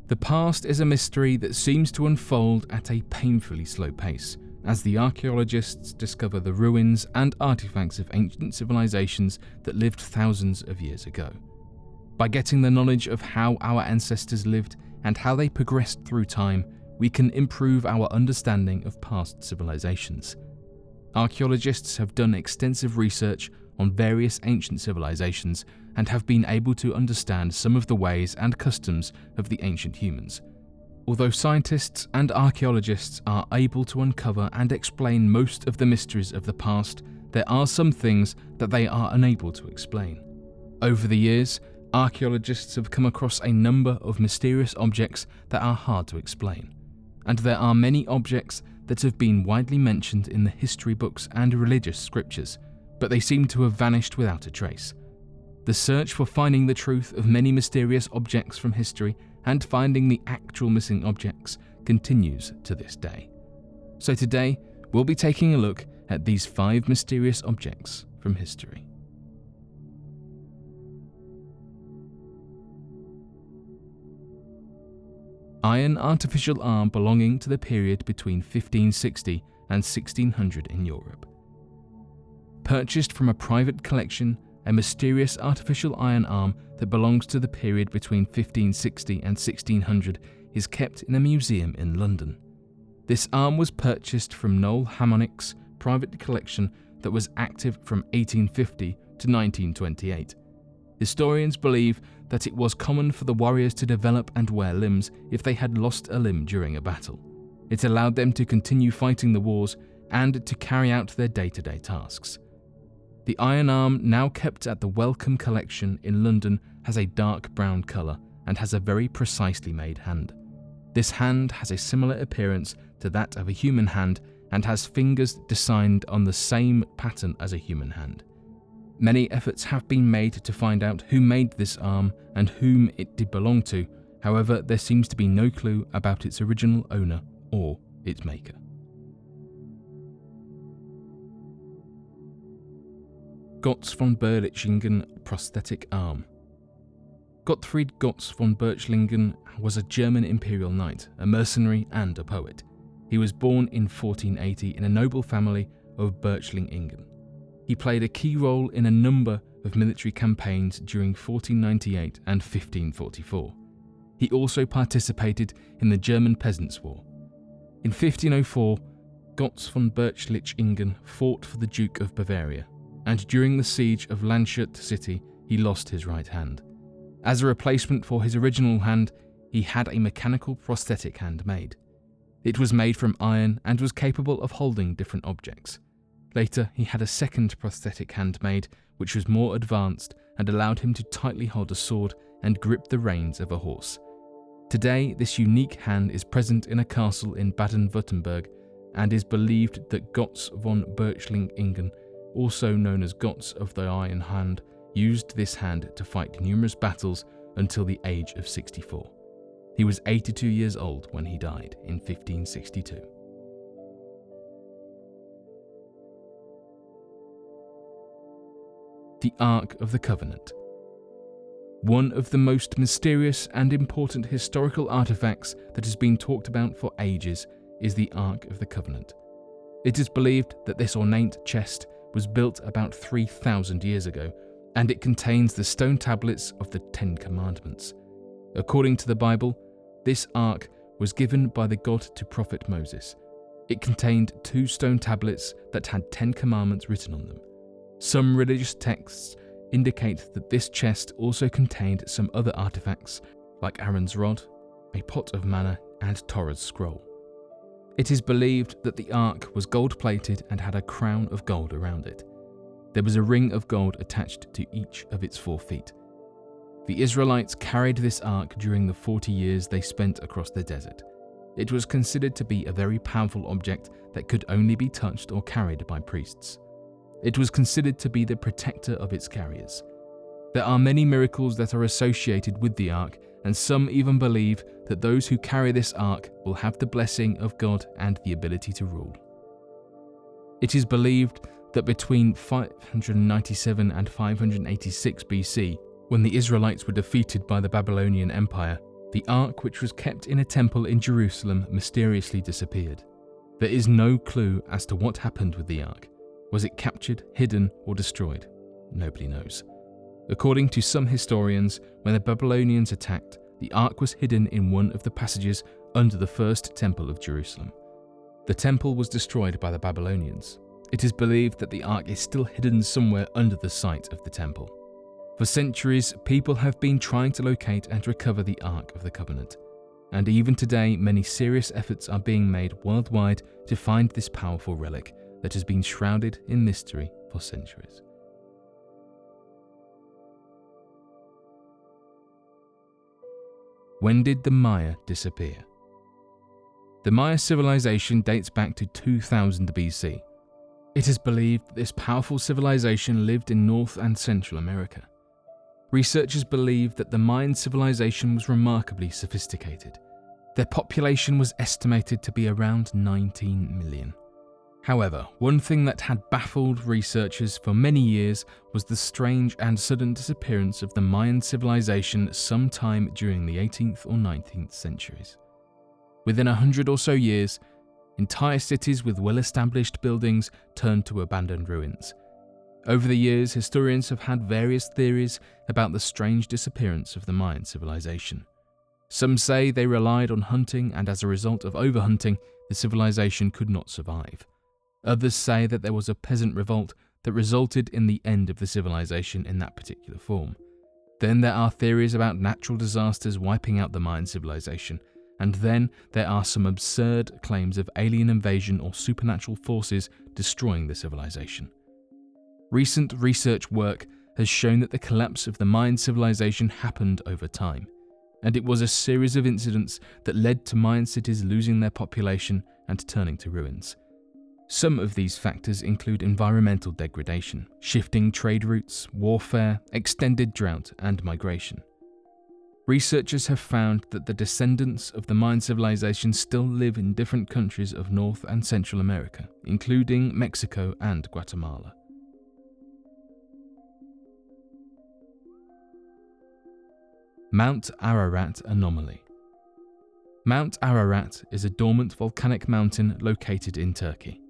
The past is a mystery that seems to unfold at a painfully slow pace, as the archaeologists discover the ruins and artifacts of ancient civilizations that lived thousands of years ago. By getting the knowledge of how our ancestors lived and how they progressed through time, we can improve our understanding of past civilizations. Archaeologists have done extensive research on various ancient civilizations and have been able to understand some of the ways and customs of the ancient humans. Although scientists and archaeologists are able to uncover and explain most of the mysteries of the past, there are some things that they are unable to explain. Over the years, archaeologists have come across a number of mysterious objects that are hard to explain, and there are many objects that have been widely mentioned in the history books and religious scriptures, but they seem to have vanished without a trace. The search for finding the truth of many mysterious objects from history and finding the actual missing objects continues to this day. So today, we'll be taking a look at these 5 mysterious objects from history. Iron artificial arm belonging to the period between 1560 and 1600 in Europe. Purchased from a private collection, a mysterious artificial iron arm that belongs to the period between 1560 and 1600 is kept in a museum in London. This arm was purchased from Noel Harmonic's private collection that was active from 1850 to 1928. Historians believe that it was common for the warriors to develop and wear limbs if they had lost a limb during a battle. It allowed them to continue fighting the wars and to carry out their day-to-day tasks. The iron arm, now kept at the Wellcome Collection in London, has a dark brown colour and has a very precisely made hand. This hand has a similar appearance to that of a human hand and has fingers designed on the same pattern as a human hand. Many efforts have been made to find out who made this arm and whom it did belong to. However, there seems to be no clue about its original owner or its maker. Götz von Berlichingen prosthetic arm. Gottfried Götz von Berlichingen was a German imperial knight, a mercenary and a poet. He was born in 1480 in a noble family of Berlichingen. He played a key role in a number of military campaigns during 1498 and 1544. He also participated in the German Peasants' War. In 1504, Götz von Berlichingen fought for the Duke of Bavaria, and during the siege of Landshut city, he lost his right hand. As a replacement for his original hand, he had a mechanical prosthetic hand made. It was made from iron and was capable of holding different objects. Later, he had a second prosthetic hand made, which was more advanced and allowed him to tightly hold a sword and grip the reins of a horse. Today, this unique hand is present in a castle in Baden-Württemberg and is believed that Götz von Berlichingen, also known as Götz of the Iron Hand, used this hand to fight numerous battles until the age of 64. He was 82 years old when he died in 1562. The Ark of the Covenant. One of the most mysterious and important historical artifacts that has been talked about for ages is the Ark of the Covenant. It is believed that this ornate chest was built about 3,000 years ago, and it contains the stone tablets of the 10 Commandments. According to the Bible, this ark was given by the God to prophet Moses. It contained 2 stone tablets that had 10 commandments written on them. Some religious texts indicate that this chest also contained some other artifacts, like Aaron's rod, a pot of manna, and Torah's scroll. It is believed that the ark was gold-plated and had a crown of gold around it. There was a ring of gold attached to each of its 4 feet. The Israelites carried this ark during the 40 years they spent across the desert. It was considered to be a very powerful object that could only be touched or carried by priests. It was considered to be the protector of its carriers. There are many miracles that are associated with the ark, and some even believe that those who carry this ark will have the blessing of God and the ability to rule. It is believed that between 597 and 586 BC, when the Israelites were defeated by the Babylonian Empire, The Ark, which was kept in a temple in Jerusalem, mysteriously disappeared. There is no clue as to what happened with the Ark. Was it captured, hidden, or destroyed? Nobody knows. According to some historians, when the Babylonians attacked, the Ark was hidden in one of the passages under the first temple of Jerusalem. The temple was destroyed by the Babylonians. It is believed that the Ark is still hidden somewhere under the site of the temple. For centuries, people have been trying to locate and recover the Ark of the Covenant. And even today, many serious efforts are being made worldwide to find this powerful relic that has been shrouded in mystery for centuries. When did the Maya disappear? The Maya civilization dates back to 2000 BC. It is believed that this powerful civilization lived in North and Central America. Researchers believe that the Mayan civilization was remarkably sophisticated. Their population was estimated to be around 19 million. However, one thing that had baffled researchers for many years was the strange and sudden disappearance of the Mayan civilization sometime during the 18th or 19th centuries. Within 100 or so years, entire cities with well-established buildings turned to abandoned ruins. Over the years, historians have had various theories about the strange disappearance of the Mayan civilization. Some say they relied on hunting, and as a result of overhunting, the civilization could not survive. Others say that there was a peasant revolt that resulted in the end of the civilization in that particular form. Then there are theories about natural disasters wiping out the Mayan civilization, and then there are some absurd claims of alien invasion or supernatural forces destroying the civilization. Recent research work has shown that the collapse of the Mayan civilization happened over time, and it was a series of incidents that led to Mayan cities losing their population and turning to ruins. Some of these factors include environmental degradation, shifting trade routes, warfare, extended drought, and migration. Researchers have found that the descendants of the Mayan civilization still live in different countries of North and Central America, including Mexico and Guatemala. Mount Ararat anomaly. Mount Ararat is a dormant volcanic mountain located in Turkey.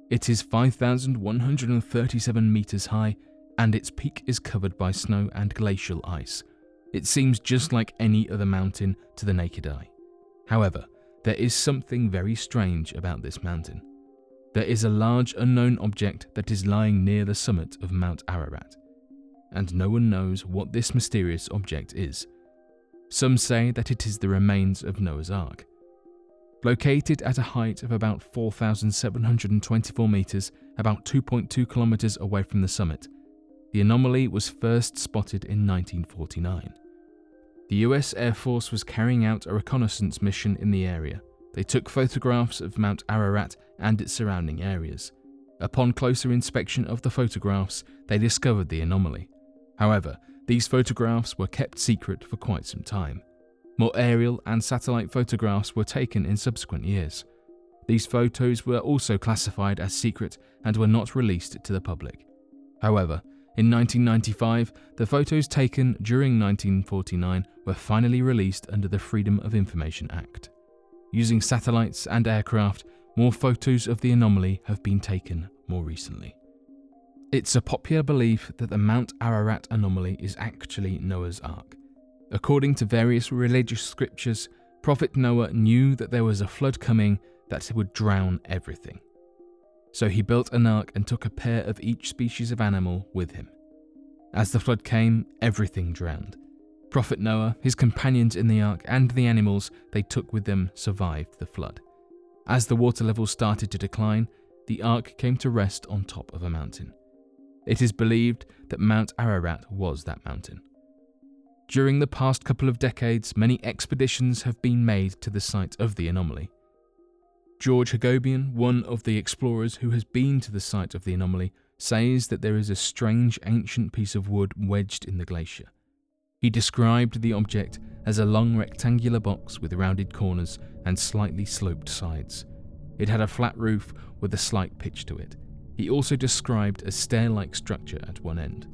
It is 5,137 meters high, and its peak is covered by snow and glacial ice. It seems just like any other mountain to the naked eye. However, there is something very strange about this mountain. There is a large unknown object that is lying near the summit of Mount Ararat, and no one knows what this mysterious object is. Some say that it is the remains of Noah's Ark. Located at a height of about 4,724 meters, about 2.2 kilometers away from the summit, the anomaly was first spotted in 1949. The US Air Force was carrying out a reconnaissance mission in the area. They took photographs of Mount Ararat and its surrounding areas. Upon closer inspection of the photographs, they discovered the anomaly. However, these photographs were kept secret for quite some time. More aerial and satellite photographs were taken in subsequent years. These photos were also classified as secret and were not released to the public. However, in 1995, the photos taken during 1949 were finally released under the Freedom of Information Act. Using satellites and aircraft, more photos of the anomaly have been taken more recently. It's a popular belief that the Mount Ararat anomaly is actually Noah's Ark. According to various religious scriptures, Prophet Noah knew that there was a flood coming that would drown everything. So he built an ark and took a pair of each species of animal with him. As the flood came, everything drowned. Prophet Noah, his companions in the ark, and the animals they took with them survived the flood. As the water level started to decline, the ark came to rest on top of a mountain. It is believed that Mount Ararat was that mountain. During the past couple of decades, many expeditions have been made to the site of the anomaly. George Hagobian, one of the explorers who has been to the site of the anomaly, says that there is a strange ancient piece of wood wedged in the glacier. He described the object as a long rectangular box with rounded corners and slightly sloped sides. It had a flat roof with a slight pitch to it. He also described a stair-like structure at one end.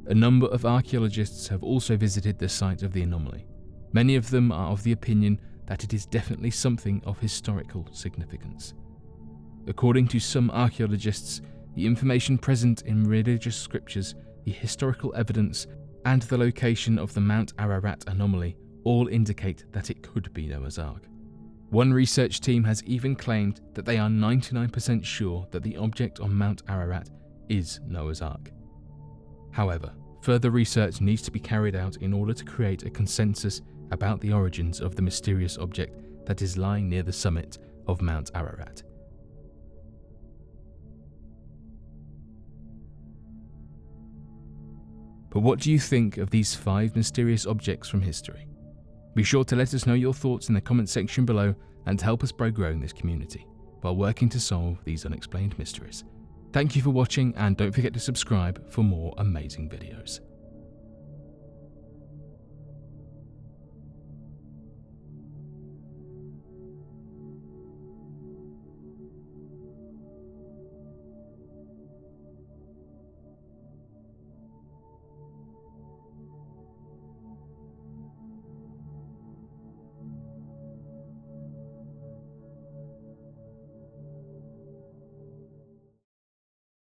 A number of archaeologists have also visited the site of the anomaly. Many of them are of the opinion that it is definitely something of historical significance. According to some archaeologists, the information present in religious scriptures, the historical evidence, and the location of the Mount Ararat anomaly all indicate that it could be Noah's Ark. One research team has even claimed that they are 99% sure that the object on Mount Ararat is Noah's Ark. However, further research needs to be carried out in order to create a consensus about the origins of the mysterious object that is lying near the summit of Mount Ararat. But what do you think of these 5 mysterious objects from history? Be sure to let us know your thoughts in the comment section below and help us by growing this community while working to solve these unexplained mysteries. Thank you for watching, and don't forget to subscribe for more amazing videos.